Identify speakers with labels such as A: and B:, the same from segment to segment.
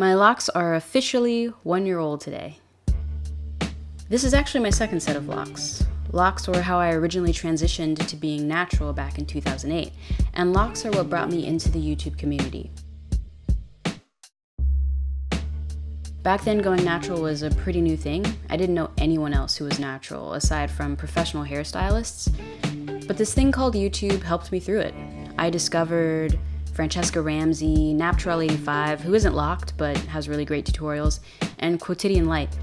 A: My locks are officially 1 year old today. This is actually my second set of locks. Locks were how I originally transitioned to being natural back in 2008, and locks are what brought me into the YouTube community. Back then, going natural was a pretty new thing. I didn't know anyone else who was natural, aside from professional hairstylists. But this thing called YouTube helped me through it. I discovered Francesca Ramsey, Naptural85, who isn't locked but has really great tutorials, and Quotidian Light.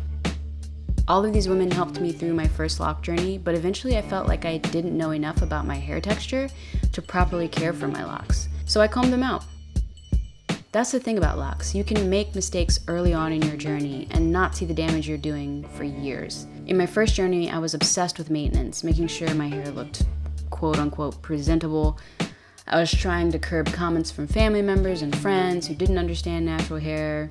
A: All of these women helped me through my first lock journey, but eventually I felt like I didn't know enough about my hair texture to properly care for my locks, so I combed them out. That's the thing about locks. You can make mistakes early on in your journey and not see the damage you're doing for years. In my first journey, I was obsessed with maintenance, making sure my hair looked quote-unquote presentable. I was trying to curb comments from family members and friends who didn't understand natural hair.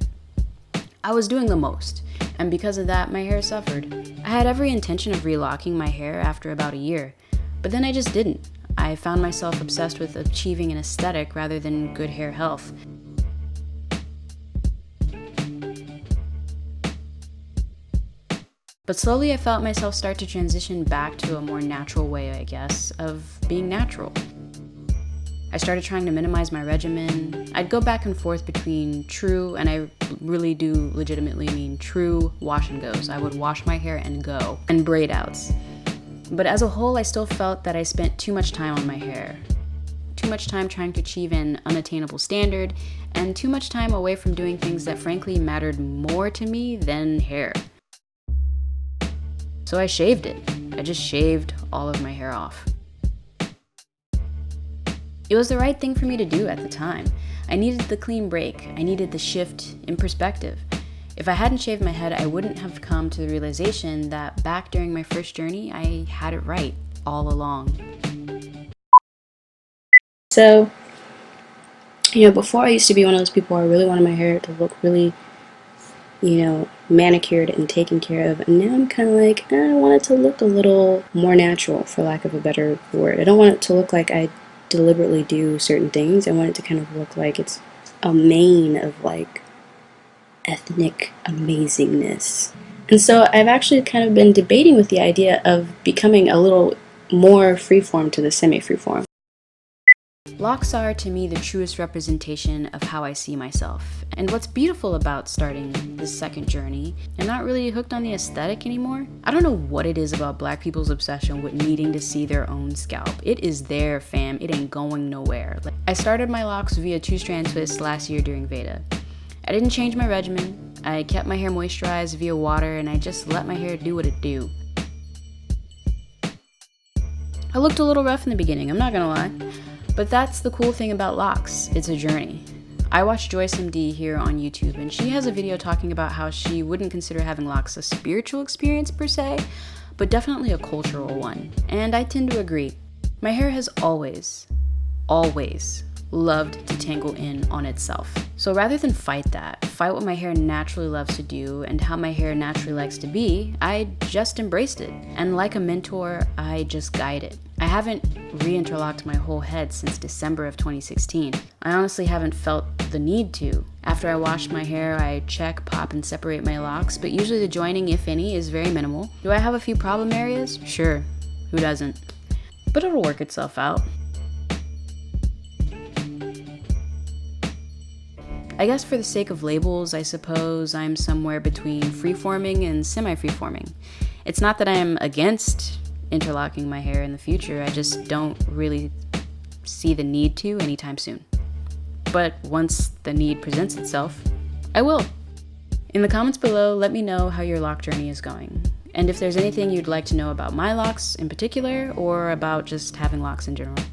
A: I was doing the most, and because of that, my hair suffered. I had every intention of relocking my hair after about a year, but then I just didn't. I found myself obsessed with achieving an aesthetic rather than good hair health. But slowly I felt myself start to transition back to a more natural way, I guess, of being natural. I started trying to minimize my regimen. I'd go back and forth between true, and I really do legitimately mean true, wash and goes. I would wash my hair and go, and braid outs. But as a whole, I still felt that I spent too much time on my hair. Too much time trying to achieve an unattainable standard, and too much time away from doing things that frankly mattered more to me than hair. So I shaved it. I just shaved all of my hair off. It was the right thing for me to do at the time. I needed the clean break. I needed the shift in perspective. If I hadn't shaved my head, I wouldn't have come to the realization that back during my first journey, I had it right all along.
B: So, before I used to be one of those people who I really wanted my hair to look really, manicured and taken care of. And now I'm kind of like, I want it to look a little more natural, for lack of a better word. I don't want it to look like I deliberately do certain things. I want it to kind of look like it's a mane of ethnic amazingness. And so I've actually kind of been debating with the idea of becoming a little more freeform to the semi-freeform.
A: Locks are, to me, the truest representation of how I see myself. And what's beautiful about starting this second journey, I'm not really hooked on the aesthetic anymore. I don't know what it is about black people's obsession with needing to see their own scalp. It is there, fam. It ain't going nowhere. I started my locks via 2-strand twist last year during VEDA. I didn't change my regimen. I kept my hair moisturized via water, and I just let my hair do what it do. I looked a little rough in the beginning, I'm not gonna lie. But that's the cool thing about locks. It's a journey. I watched Joyce MD here on YouTube, and she has a video talking about how she wouldn't consider having locks a spiritual experience per se, but definitely a cultural one. And I tend to agree. My hair has always loved to tangle in on itself. So rather than fight what my hair naturally loves to do and how my hair naturally likes to be, I just embraced it. And like a mentor, I just guide it. I haven't re-interlocked my whole head since December of 2016. I honestly haven't felt the need to. After I wash my hair, I check, pop, and separate my locks, but usually the joining, if any, is very minimal. Do I have a few problem areas? Sure, who doesn't? But it'll work itself out. I guess for the sake of labels, I suppose I'm somewhere between freeforming and semi-freeforming. It's not that I am against interlocking my hair in the future, I just don't really see the need to anytime soon. But once the need presents itself, I will. In the comments below, let me know how your lock journey is going, and if there's anything you'd like to know about my locks in particular, or about just having locks in general.